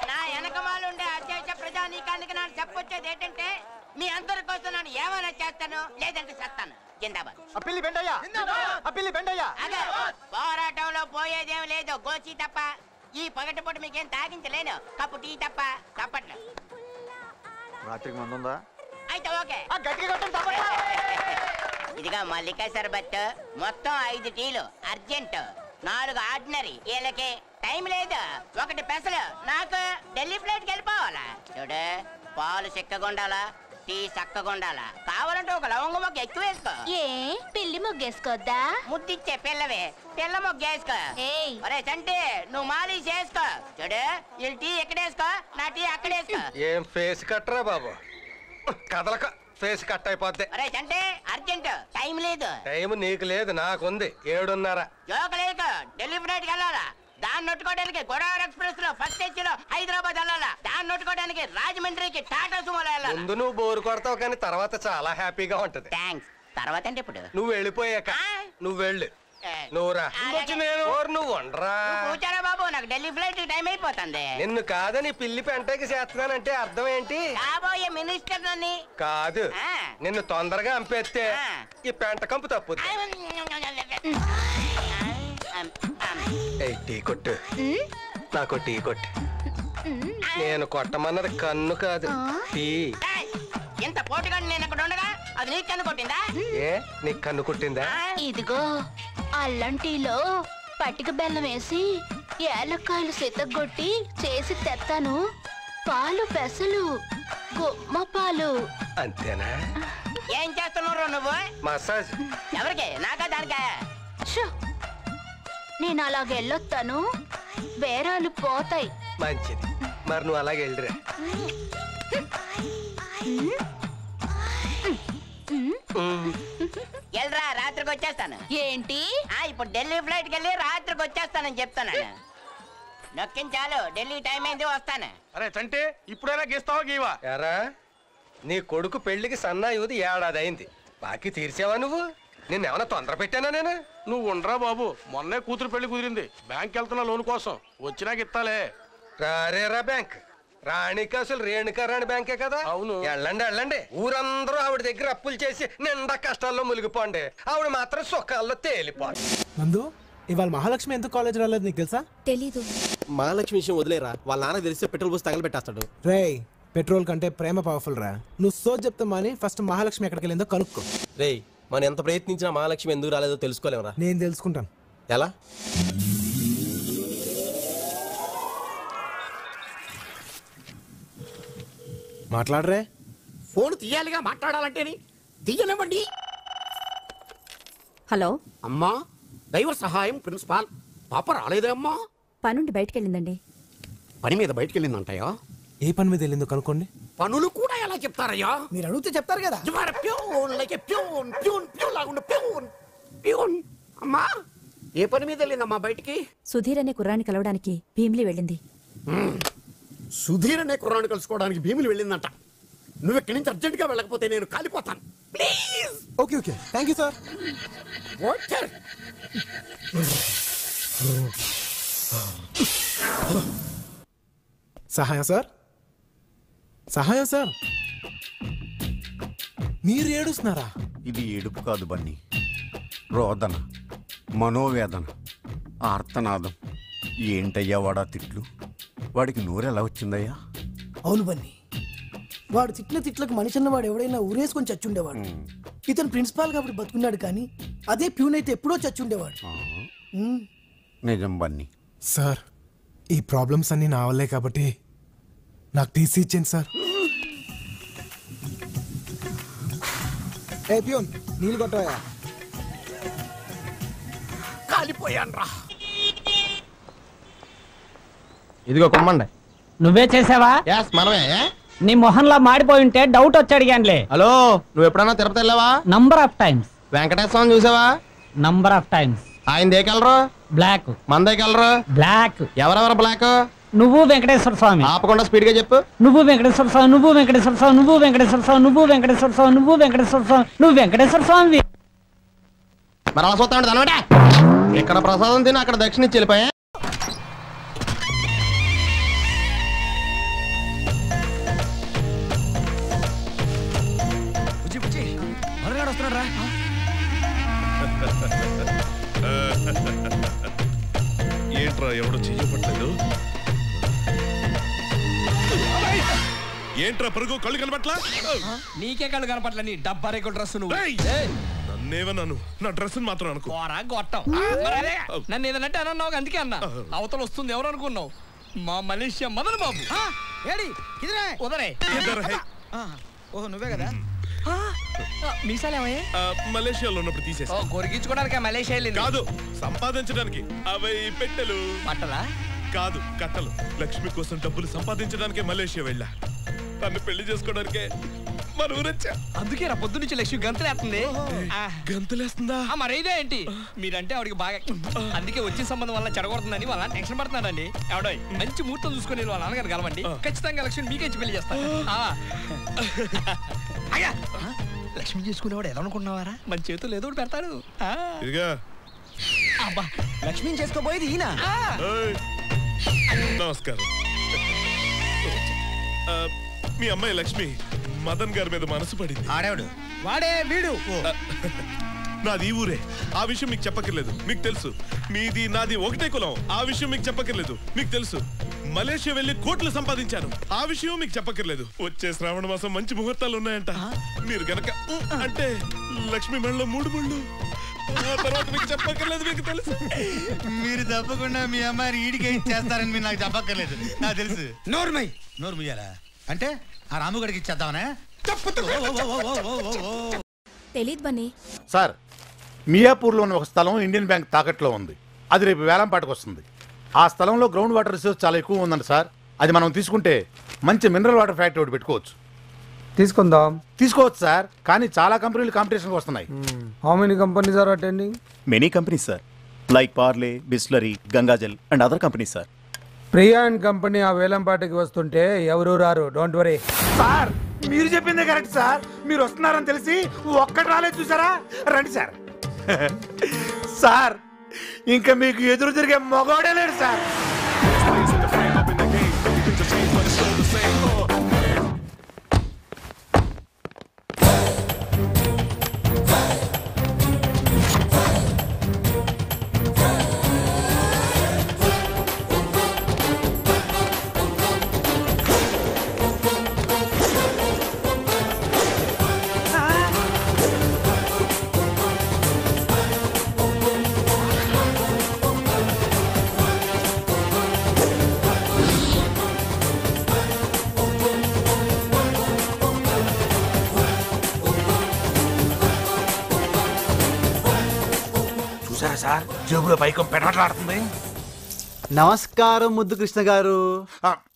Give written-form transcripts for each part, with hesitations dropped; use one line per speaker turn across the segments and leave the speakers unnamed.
నా వెనకమాలుండే అధ్యక్ష ప్రజానీకానికి నాకు చెప్పొచ్చేది ఏంటంటే మీ అందరి కోసం నేను ఏమైనా చేస్తాను, లేదంటే చేస్తాను. జిందాబాద్. పోరాటంలో పోయేదేం లేదు, గోచి తప్ప. ఈ పగటిపూట మీకేం తాగించలేను, కప్పు టీ తప్ప. తప్పట్లు
రాత్రికి మందుందా?
అయితే ఓకే. ఇదిగా మల్లికా సర్బత్ మొత్తం 5 టీలు అర్జెంట్, 4 ఆర్డినరీ. వీళ్ళకి టైం లేదు. 1 పెసలు. నాకు ఢిల్లీ ఫ్లైట్కి వెళ్ళిపోవాలా. చూడు, పాలు చిక్కగుండాలా, టీ చక్కగుండాలా. కావాలంటే ఒక లవంగ మొగ్గ ఎక్కువ వేసుకో.
ఏ పిల్లి మొగ్గేసుకోద్దా?
ముద్దిచ్చే పిల్లవే, పిల్ల మొగ్గ వేసుకో. ఒరే చంటి, నువ్వు మాలి చేసుకో. చూడు, వీళ్ళు టీ ఎక్కడేసుకో, నా టీ అక్కడేసుకో.
ఏం ఫేస్ కట్టరా బాబు, కదలక ఫేస్ కట్ అయిపోద్ది.
ఒరే చంటి, అర్జెంట్, టైం లేదు.
టైం నీకు లేదు, నాకుంది. 7:30.
జోక లేక ఢిల్లీ ఫ్లైట్కి వెళ్ళాలా. దాన్ని నొట్టుకోవడానికి గోదావరి ఎక్స్ప్రెస్ లో ఫస్ట్ ఏసీలో హైదరాబాద్ వెళ్ళాలా. దాన్ని నొట్టుకోవడానికి రాజమండ్రికి టాటా సుమోలో వెళ్ళాలి.
ముందు నువ్వు బోరు కొడతావు, కానీ తర్వాత చాలా హ్యాపీగా ఉంటది.
థ్యాంక్స్. తర్వాత అంటే ఇప్పుడు
నువ్వు వెళ్ళిపోయాక. నువ్వు వెళ్ళు, నువ్వురా. నువ్వు ఉండరా
కూర్చారా బాబు, నాకు ఢిల్లీ ఫ్లైట్ టైం అయిపోతుంది.
నిన్ను కాదని పిల్లి పెంటకి చేస్తున్నానంటే అర్థం ఏంటి?
కాబోయే మినిస్టర్ నన్ను
కాదు, నిన్ను తొందరగా అంపేస్తే ఈ పెంట కంపు తప్పుద్ది. టీ కొట్టు, నాకు టీ కొట్టు. నేను కొట్టమన్నది కన్ను కాదు, టీ.
ఇంత పోటుగా నేను అక్కడ ఉండగా అది నీకు కన్ను కొట్టిందా?
ఏ, నీకు కన్ను కొట్టిందా?
ఇదిగో అల్లం టీలో పట్టిక బెల్లం వేసి ఏలక్కాయలు సితగొట్టి చేసి తెత్తాను. పాలు పెసలు, గుమ్మ పాలు.
అంతేనా?
ఏం చేస్తున్నావు నువ్వు?
మసాజ్.
ఎవరికి? నాకా దానికా?
నేను అలాగే వెళ్ళొస్తాను, బేరాలు పోతాయి.
మంచిది, మరి నువ్వు అలాగే వెళ్ళిరా.
వెళ్ళరా, రాత్రికి వచ్చేస్తాను.
ఏంటి?
ఇప్పుడు ఢిల్లీ ఫ్లైట్కి వెళ్ళి రాత్రికి వచ్చేస్తానని చెప్తాను. నొక్కించాలు, ఢిల్లీ టైం అయింది, వస్తాను.
అరే చంటే, ఇప్పుడైనా గీస్తావా గీవా?
ఎరా, నీ కొడుకు పెళ్లికి సన్నాయుది 1 ఏడాది అయింది. బాకీ తీర్చావా నువ్వు? నిన్నేమన్నా తొందర పెట్టానా నేను?
నువ్వు ఉండరా బాబు, మొన్నే కూతురు పెళ్లి కుదిరింది. బ్యాంక్ వెళ్తున్నా లోన్ కోసం, వచ్చినాక ఇస్తాలే.
రారేరా బ్యాంక్, రాణికి అసలు రేణుకారాణి బ్యాంకే కదా.
అవును.
వెళ్ళండి వెళ్ళండి, ఊరందరూ ఆవిడ దగ్గర అప్పులు చేసి నిండా కష్టాల్లో మునిగిపోండి, ఆవిడ మాత్రం సుఖాల్లో తేలిపోండి.
నందు, ఇవాళ మహాలక్ష్మి ఎందుకు కాలేజ్ రాలేదు నీకు తెలుసా?
తెలీదు.
మహాలక్ష్మి విషయం వదిలేరా, వాళ్ళ నాన్న తెలిస్తే పెట్రోల్ పోసి తగలబెట్టేస్తాడు.
రేయ్, పెట్రోల్ కంటే ప్రేమ పవర్ఫుల్ రా. నువ్వు సోచ్ చెప్తా మాని ఫస్ట్ మహాలక్ష్మి ఎక్కడికి వెళ్ళిందో కనుక్కో.
రేయ్, మనం ఎంత ప్రయత్నించినా మహాలక్ష్మి ఎందుకు రాలేదో తెలుసుకోలేమరా?
నేను తెలుసుకుంటాను.
ఎలా?
మాట్లాడరే.
ఫోన్ తీయాలిగా, మాట్లాడాలంటేని. తీయనివ్వండి.
హలో
అమ్మా, దైవ సహాయం ప్రిన్సిపాల్. పాప రాలేదే అమ్మా?
పనుండి బయటకెళ్ళిందండి.
పని మీద బయటకెళ్ళిందంటయ్యా.
ఏ పని మీద వెళ్ళిందో కనుక్కోండి.
పనులు కూడా ఎలా చెప్తారయ్యా?
మీరు అడిగితే చెప్తారు కదా.
అమ్మా, ఏ పని మీద వెళ్ళిందమ్మా బయటికి?
సుధీర్ అనే కుర్రాన్ని కలవడానికి భీమిలి వెళ్ళింది.
సుధీర్ అనే కుర్రాన్ని కలుసుకోవడానికి భీములు వెళ్ళిందంట. నువ్వు ఇక్కడి నుంచి అర్జెంట్ గా వెళ్ళకపోతే నేను కాలిపోతాను. Please.
Okay okay, thank you sir. సహాయం సార్, సహాయం సార్. మీరు ఏడుస్తున్నారా?
ఇది ఏడుపు కాదు బన్నీ, రోదన, మనోవేదన, ఆర్తనాదం. ఏంటయ్యా వాడా తిట్లు? వాడికి నోరెలా వచ్చిందయ్యా?
అవును బన్నీ, వాడు తిట్ల తిట్లకు మనిషి అన్నవాడు ఎవడైనా ఊరేసుకొని చచ్చుండేవాడు. ఇతను ప్రిన్సిపాల్ కాబట్టి బతుకున్నాడు, కానీ అదే ప్యూన్ అయితే ఎప్పుడో చచ్చుండేవాడు.
నిజం బన్నీ.
సార్, ఈ ప్రాబ్లమ్స్ అన్ని నా వల్లే కాబట్టి నాకు టీసీ ఇచ్చింది సార్. ఏ ప్యూన్, నీళ్ళు కొట్టవా?
కాలిపోయాను రా.
ఇదిగో కొమ్మండి. నువ్వే చేసావా?
మనమే.
నీ మొహంలా మాడిపోయి ఉంటే డౌట్ వచ్చి అడిగానులే.
హలో, నువ్వు ఎప్పుడన్నా తిరుపతి వెళ్ళావా?
Number of times.
వెంకటేశ్వరం చూసావా?
Number of times.
ఆయన ఏ కలరు?
బ్లాక్.
మందే కలరు?
బ్లాక్.
ఎవరెవరు బ్లాక్?
నువ్వు వెంకటేశ్వర స్వామి.
ఆపకుండా స్పీడ్ గా చెప్పు.
నువ్వు వెంకటేశ్వర స్వామి, నువ్వు వెంకటేశ్వర స్వామి, నువ్వు వెంకటేశ్వర స్వామి, నువ్వు వెంకటేశ్వర స్వామి, నువ్వు వెంకటేశ్వర స్వామి, నువ్వు వెంకటేశ్వర స్వామి.
మరి అలా చూస్తా ఉంటా అనమాట. ఇక్కడ ప్రసాదం తిని అక్కడ దక్షిణ ఇచ్చి వెళ్ళిపోయా.
ఎవడో చెయ్యపట్లేదు. ఏంట్రా పరుగు కళ్ళు కనపట్లా?
నీకే కళ్ళు కనపట్ల నీ డబ్బా రేకుల డ్రెస్ నువ్వు.
నన్నేమన్నాను, నా డ్రెస్ మాత్రం అనుకో.
గొట్టం నన్ను ఏదనంటే అన్నావు, అందుకే అన్నా. అవతల వస్తుంది ఎవరు అనుకున్నావు? మా మలేషియా మదన్ బాబు. ఏడి ఉదరే. ఓహో నువ్వే కదా. మీసాలేమయ్యే?
మలేషియాలో ఉన్నప్పుడు తీసేసి.
కొరిగించుకోవడానికి మలేషియా
కాదు, సంపాదించడానికి. అవి పెట్టెలు.
బట్టలా?
కాదు, కట్టలు. లక్ష్మి కోసం డబ్బులు సంపాదించడానికే మలేషియా వెళ్ళా. తను పెళ్లి చేసుకోవడానికే మన ఊరొచ్చా.
అందుకే రా పొద్దు నుంచి లక్ష్మి గంతులేస్తుంది.
గంతులేస్తుందా?
మరైదే ఏంటి, మీరంటే ఆవిడకి బాగా, అందుకే వచ్చిన సంబంధం వల్ల చెడగొడుతుందని వాళ్ళ టెన్షన్ పడుతున్నాడండి. ఎవడో మంచి ముహూర్తం చూసుకుని వాళ్ళ నాన్నగారు కలవండి, ఖచ్చితంగా లక్ష్మి మీకేసి పెళ్లి చేస్తాను. లక్ష్మి చేసుకునేవాడు ఎలా అనుకున్నావారా? మన చేతులు ఏదో పెడతాడు. అబ్బా, లక్ష్మిని చేసుకోబోయేది ఈయన.
నమస్కారం. మీ అమ్మాయి లక్ష్మి మదన్ గారి మీద మనసు పడింది.
ఆడేవాడు వాడే వీడు.
నాది ఈ ఊరే, ఆ విషయం మీకు చెప్పక్కర్లేదు, మీకు తెలుసు. మీది నాది ఒకటే కులం, ఆ విషయం మీకు చెప్పక్కర్లేదు, మీకు తెలుసు. మలేషియా వెళ్ళి కోట్లు సంపాదించాను, ఆ విషయం మీకు చెప్పక్కర్లేదు. వచ్చే శ్రావణ మాసం మంచి ముహూర్తాలు ఉన్నాయంట. మీరు గనక అంటే లక్ష్మి మెడలో 3 ముళ్ళు. ఆ తర్వాత మీకు చెప్పక్కర్లేదు, మీకు తెలుసు.
మీరు తప్పకుండా మీ అమ్మాయిని ఈడికి చేస్తారని మీరు నాకు చెప్పక్కర్లేదు, నాకు తెలుసు. నోరు ముయ్యాలా అంటే ఆ రాముగడికి ఇచ్చేద్దామనే?
తెలీదు బన్నీ.
సార్, మియాపూర్లో ఉన్న ఒక స్థలం ఇండియన్ బ్యాంక్ తాకట్లో ఉంది. అది రేపు వేలంపాటకు వస్తుంది. ఆ స్థలంలో గ్రౌండ్ వాటర్ రిసోర్స్ చాలా ఎక్కువ ఉందండి సార్. అది మనం తీసుకుంటే మంచి మినరల్ వాటర్ ఫ్యాక్టరీ ఒకటి పెట్టుకోవచ్చు.
తీసుకోవచ్చు
సార్, కానీ చాలా కంపెనీలు కాంపిటీషన్కి వస్తున్నాయి.
How many companies are attending?
Many companies sir, like Parle, Bisleri, Gangajal and other companies sir.
Priya and company ఆ వేలంపాటికి వస్తుంటే ఎవరు రారు, డోంట్ వరీ.
సార్, మీరు చెప్పిందే కరెక్ట్ సార్. మీరు వస్తున్నారని తెలిసి ఒక్కటి రాలేదు చూసారా? రండి సార్. సార్, ఇంకా మీకు ఎదురు తిరిగే మగవాడే లేడు సార్. సార్, జేబులో పైకం పెనట్లాడుతుంది.
నమస్కారం ముద్దు కృష్ణ గారు.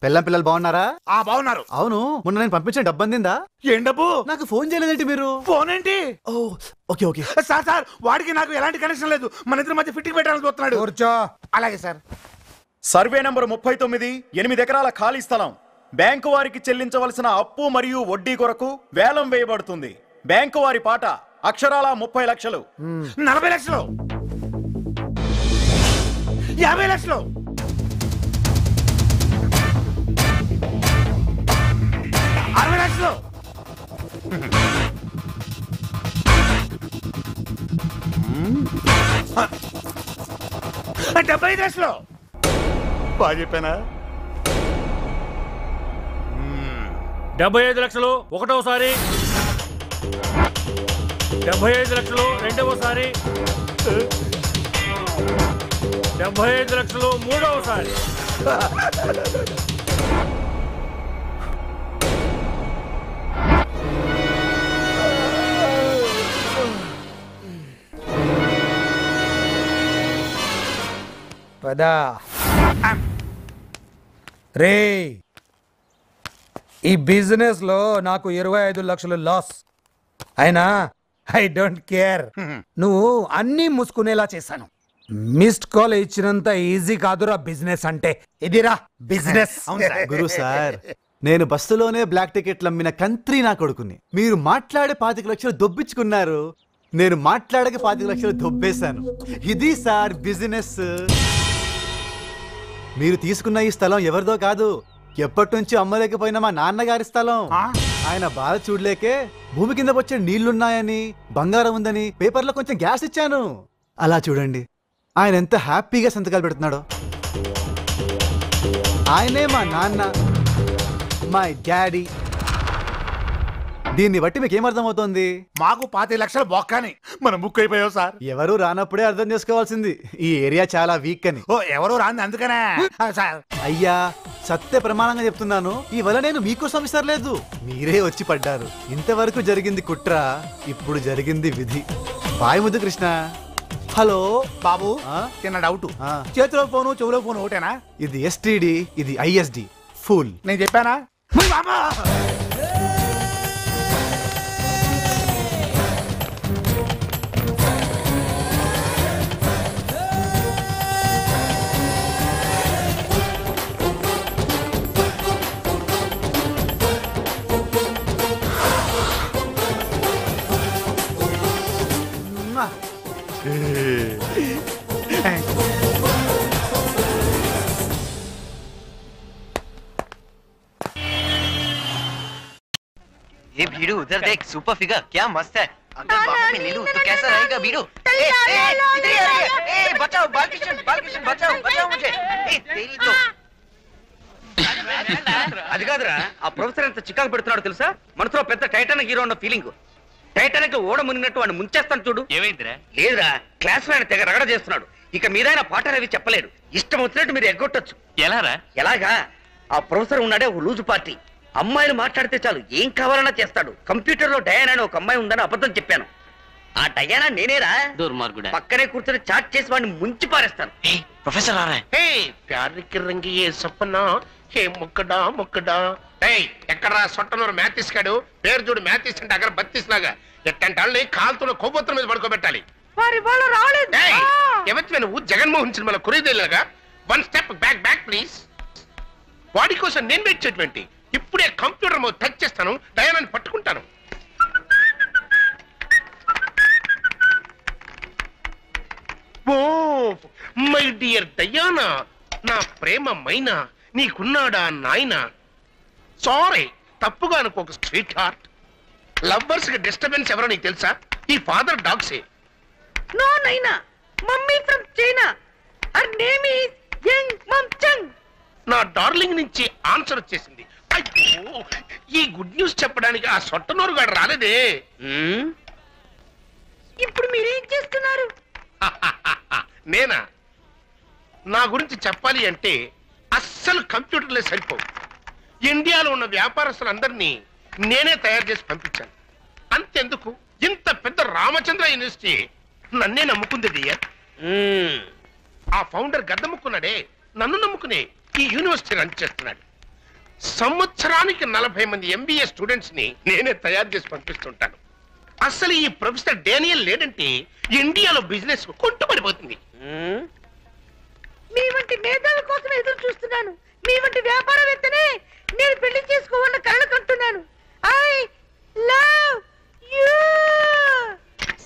పిల్లలు బాగున్నారా?
బాగున్నారు.
అవును, మొన్న నేను పంపించిన డబ్బు అందిందా?
ఏం డబ్బు?
నాకు ఫోన్ చేయలేదేంటి మీరు?
ఫోన్ ఏంటి?
ఓకే
సార్, వాడికి నాకు ఎలాంటి కనెక్షన్ లేదు. మన ఇద్దరి మధ్య ఫిట్టింగ్ పెట్టాలని చూస్తున్నాడు. అలాగే సార్.
సర్వే నంబర్ 39, 8 ఎకరాల ఖాళీ స్థలం బ్యాంకు వారికి చెల్లించవలసిన అప్పు మరియు వడ్డీ కొరకు వేలం వేయబడుతుంది. బ్యాంకు వారి పాట అక్షరాల 30 లక్షలు.
40 లక్షలు, 50 లక్షలు, 60 లక్షలు, 75 లక్షలు.
బాగా చెప్పానా?
75 లక్షలు ఒకటోసారి, 75 లక్షలు రెండవసారి, 75 లక్షలు మూడవసారి.
పదా రే, ఈ బిజినెస్ లో నాకు 25 లక్షలు లాస్ అయినా ఐ డోంట్ కేర్. నువ్వు అన్ని మూసుకునేలా చేశాను. మిస్డ్ కాల్ ఇచ్చినంత ఈజీ కాదురా బిజినెస్ అంటే. ఇదిరా బిజినెస్.
గురు సార్, నేను బస్సులోనే బ్లాక్ టికెట్లు అమ్మిన కంత్రి నా కొడుకుని. మీరు మాట్లాడే 25 లక్షలు దొబ్బించుకున్నారు, నేను మాట్లాడక 25 లక్షలు దొబ్బేశాను. ఇది సార్ బిజినెస్. మీరు తీసుకున్న ఈ స్థలం ఎవరిదో కాదు, ఎప్పటి నుంచి అమ్మలేకపోయినా మా నాన్నగారి స్థలం. ఆయన బాధ చూడలేకే భూమి కింద వచ్చే నీళ్లున్నాయని, బంగారం ఉందని పేపర్లో కొంచెం గ్యాస్ ఇచ్చాను. అలా చూడండి ఆయన ఎంత హ్యాపీగా సంతకాలు పెడుతున్నాడో. ఆయనే మా నాన్న, మై డాడీ. దీన్ని బట్టి మీకు ఏమర్థమవుతోంది?
మాకు 25 లక్షలు బొక్కని మనం బుక్ అయిపోయావు సార్.
ఎవరు రానప్పుడే అర్థం చేసుకోవాల్సింది ఈ ఏరియా చాలా వీక్ అని.
ఓ ఎవరు రాంది అందుకనే సార్.
అయ్యా సత్య ప్రమాణంగా చెప్తున్నాను, ఈ వల నేను మీకోసం ఇస్తలేదు, మీరే వచ్చి పడ్డారు. ఇంతవరకు జరిగింది కుట్ర, ఇప్పుడు జరిగింది విధి. బాయ్ ముద్దు కృష్ణ. హలో
బాబు, చిన్న డౌట్. చేతిలో ఫోను చెవులో ఫోను ఒకటేనా?
ఇది ఎస్టీడీ, ఇది ఐఎస్డి. ఫుల్.
నేను చెప్పానా?
ये भीड़ू उधर देख, सुपर फिगर क्या मस्त है। अगर बाहों में ले लूं तो कैसा रहेगा भीड़ू? इधर ही आ रही है। बचाओ बालकृष्ण, बचाओ मुझे। तेरी तो అది కాదురా, ఆ ప్రొఫెసర్ ఎంత చికాకు పెడుతున్నాడు తెలుసా? మనసులో పెద్ద టైటానిక్ హీరో ఉన్న ఫీలింగ్. టైటానిక్ ఓడ మునిగినట్టు వాడిని ముంచేస్తాను చూడు. ఏమైందిరా? లేదురా, క్లాస్ లో ఆయన తెగ రగడ చేస్తున్నాడు. ఇక మీద ఆయన పాఠాలు అవి చెప్పలేడు. ఇష్టం వచ్చినట్టు మీరు ఎగ్గొట్టొచ్చు. ఎలారా? ఎలాగా? ఆ ప్రొఫెసర్ ఉన్నాడే ఒక లూజు పార్టీ. అమ్మాయిలు మాట్లాడితే చాలు ఏం కావాలన్నా చేస్తాడు. కంప్యూటర్ లో డయానా అని ఒక అమ్మాయి ఉందని అబద్ధం చెప్పాను. ఆ డయానా నేనేరా. దుర్మార్గుడా. పక్కనే కూర్చొని చాట్ చేసి వాడిని ముంచి పారేస్తాను. ప్రొఫెసర్
ఎక్కడా సొట్టనూరు మ్యాథిస్ కాడు పేరు చూడు. మ్యాథిస్ అంటే అక్కడ బత్తిస్ లాగా ఎట్టంటే వాళ్ళని కాలుతున్న కొవ్వొత్తుల మీద పడుకోబెట్టాలి. ఎవరి నువ్వు జగన్మోహన్ సినిమాలో కురేదేలాగా వన్ స్టెప్ బ్యాక్ ప్లీజ్. వాడి కోసం నేను వెయిట్ చేయటువంటి ఇప్పుడే కంప్యూటర్ మీద టచ్ చేస్తాను, డయానాని పట్టుకుంటాను. ఓ మై డియర్ డయానా, నా ప్రేమ మైనా, నీకున్నాడా నాయనా? సారీ, తప్పుగా అనుకోక స్వీట్ హార్ట్. లవ్వర్స్ కి డిస్టర్బెన్స్ ఎవరో నీకు తెలుసా? ఈ ఫాదర్ డాగ్సే.
No Naina, mummy from China. Her name is Young Mamchung.
నా డార్లింగ్ నుంచి ఆన్సర్ వచ్చేసింది. అయ్యో, ఈ గుడ్ న్యూస్ చెప్పడానికి ఆ సొట్టనూరు గారు రాలేదే.
ఇప్పుడు మీరేం చేస్తున్నారు?
నేనా? నా గురించి చెప్పాలి అంటే అస్సలు కంప్యూటర్లే సరిపోవు. ఇండియాలో ఉన్న వ్యాపారస్తులందరినీ నేనే తయారు చేసి పంపించాను. అంతెందుకు, ఇంత పెద్ద రామచంద్ర యూనివర్సిటీ నన్నే నమ్ముకుంది డియర్. ఆ ఫౌండర్ గద్దముక్కున్నాడే, నన్ను నమ్ముకునే ఈ యూనివర్సిటీ రన్ చేస్తున్నాడు. సంవత్సరానికి 40 మంది MBA స్టూడెంట్స్ ని నేనే తయారు చేసి పంపిస్తుంటాను. అసలు ఈ ప్రొఫెసర్ డేనియల్ లేదంటే ఇండియాలో బిజినెస్ కొంటుపడిపోతుంది.
మీ వంటి మేధావి కోసం ఎదురు చూస్తున్నాను. మీ వంటి వ్యాపారవేత్తనే నేను పెళ్లి చేసుకోవాలని కలలు కంటున్నాను. I love you.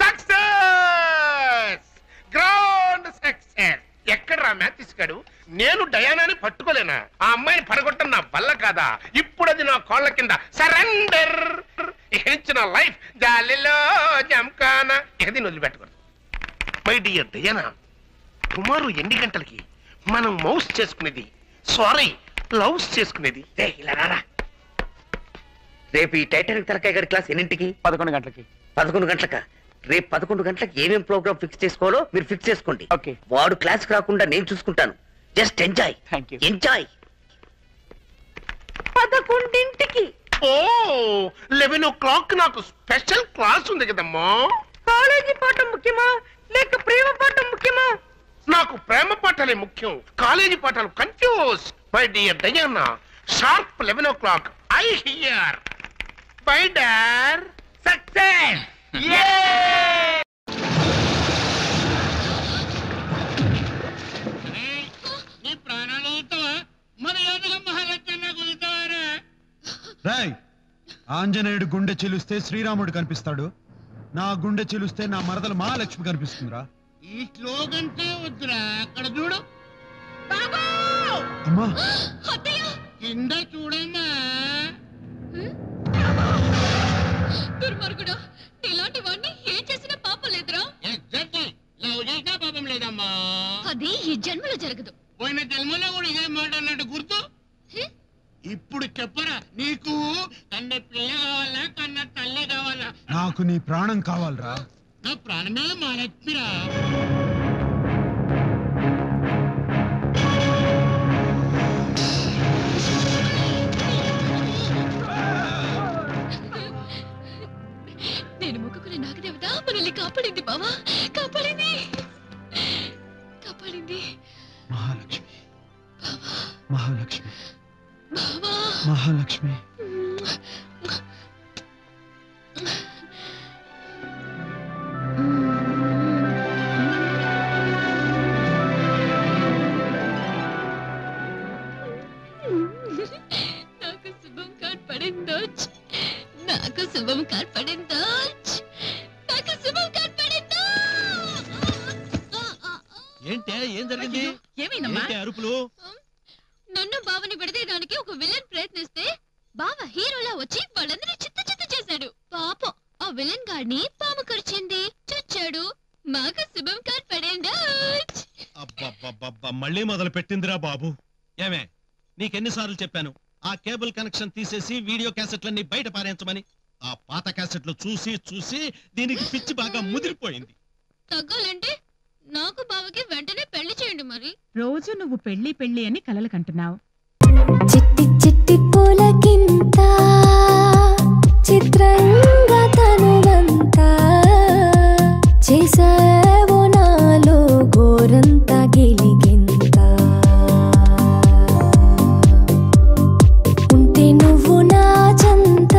Success, grand success. ఎక్కడ్రా మ్యాథిస్ గాడు? నేను డయానాని పట్టుకోలేనా? ఆ అమ్మాయిని పడగొట్టం నా వల్ల కాదా? ఇప్పుడు అది నా కాళ్ళ కింద సరెండర్. ఇచ్చిన లైఫ్ జాలిలో జంకానా ఇది వదిలిపెట్టకూడదు. మై డియర్ డయానా, టుమారో ఎన్ని గంటలకి మనం మౌస్ చేసుకునేది, సారీ లవ్స్ చేసుకునేది? ఇలా రారా.
రేపు ఈ టైటానిక్ తలకాయ గారి క్లాస్ ఎన్నింటికి? 11 గంటలకి. 11 గంటలకా? రేపు 11 గంటలకు ఏమేం ప్రోగ్రామ్ ఫిక్స్ చేసుకోవాలో మీరు ఫిక్స్ చేసుకోండి. వాడు క్లాస్ రాకుండా నేను చూసుకుంటాను. Just enjoy. ఎంజాయ్.
11ంటికి.
ఓ 11 o'clock నాకు స్పెషల్ క్లాస్ ఉంది కదమ్మా.
కాలేజీ పాఠం ముఖ్యమా లేక ప్రేమ పాఠం ముఖ్యమా?
నాకు ప్రేమ పాఠాలే ముఖ్యం, కాలేజీ పాఠాలు confuse. My dear Diana, sharp 11 o'clock I hear. Bye డార్. సక్సెస్.
నీ ప్రాణాలు వదులుతావా? మన యోధుల మహారాజన్న వదులుతావారా?
రాయ్, ఆంజనేయుడు గుండె చెలుస్తే శ్రీరాముడు కనిపిస్తాడు, నా గుండె చెలుస్తే నా మరదల మహాలక్ష్మి కనిపిస్తుందిరా.
ఈ స్లోగన్సే వద్దురా. అక్కడ చూడు.
అమ్మా,
కింద చూడమ్మా.
దుర్మార్గుడా, ఇలాంటి వాడిని ఏం చేసినా పాపం లేదురా.
లవ్ చేసినా పాపం లేదమ్మా.
అది ఈ జన్మలో జరగదు.
పోయిన జన్మలో కూడా ఇదే మాట అన్నట్టు గుర్తు.
చెప్పరా నీకు కన్న పిల్ల కావాలా కన్న తల్లి కావాలా?
నాకు నీ ప్రాణం కావాలరా.
నా ప్రాణమే మా లక్ష్మిరా.
నేను మొక్కుకునే నాగదేవత మనల్ని కాపాడింది బావా, కాపాడింది కాపాడింది.
మహాలక్ష్మి మహాలక్ష్మి
బావా
మహాలక్ష్మి.
నాకు శుభం కార్డ్ పడిందో, నాకు శుభం కార్డ్ పడిందో, నాకు శుభం కార్డ్ పడిందో.
ఏంటే ఏం జరిగింది?
ఏమైందమ్మా?
ఏంటి అరుపులు?
నన్ను బావని విడదీయడానికి ఒక విలన్ ప్రయత్నిస్తే బావ హీరోలా వచ్చి వాళ్ళందరినీ చిత్త చిత్త చేశాడు. పాపం ఆ విలన్ గాడిని పాము కరిచింది, చచ్చాడు. మాకు శుభం కార్డ్ పడిందో.
అబ్బబ్బబ్బబ్బా, మళ్ళీ మొదలు పెట్టిందిరా బాబు. ఏమే నీకెన్నిసార్లు చెప్పాను ఆ కేబుల్ కనెక్షన్ తీసేసి వీడియో క్యాసెట్లన్నీ బయట పారేయించమని? ఆ పాత క్యాసెట్లు చూసి చూసి దీనికి పిచ్చి బాగా ముదిరిపోయింది.
తగ్గాలంటే నాకు బావకి వెంటనే పెళ్లి చేయండి మరి.
రోజు నువ్వు పెళ్లి పెళ్లి అని కలలు కంటున్నావు.
చిట్టి చిట్టి పూలకింత చిత్రంగా తనువంతా చేసావో నాలో గోరంత గిలిగింత. ఉంటే నువ్వు నా చెంత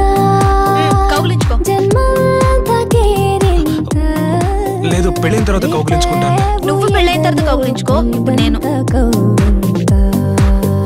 జన్మంతా కేరింత.
లేదు, పెళ్ళైన తర్వాత కౌగిలించుకుంటాను.
నువ్వు పెళ్ళైన తర్వాత కౌగిలించుకో, ఇప్పుడు నేను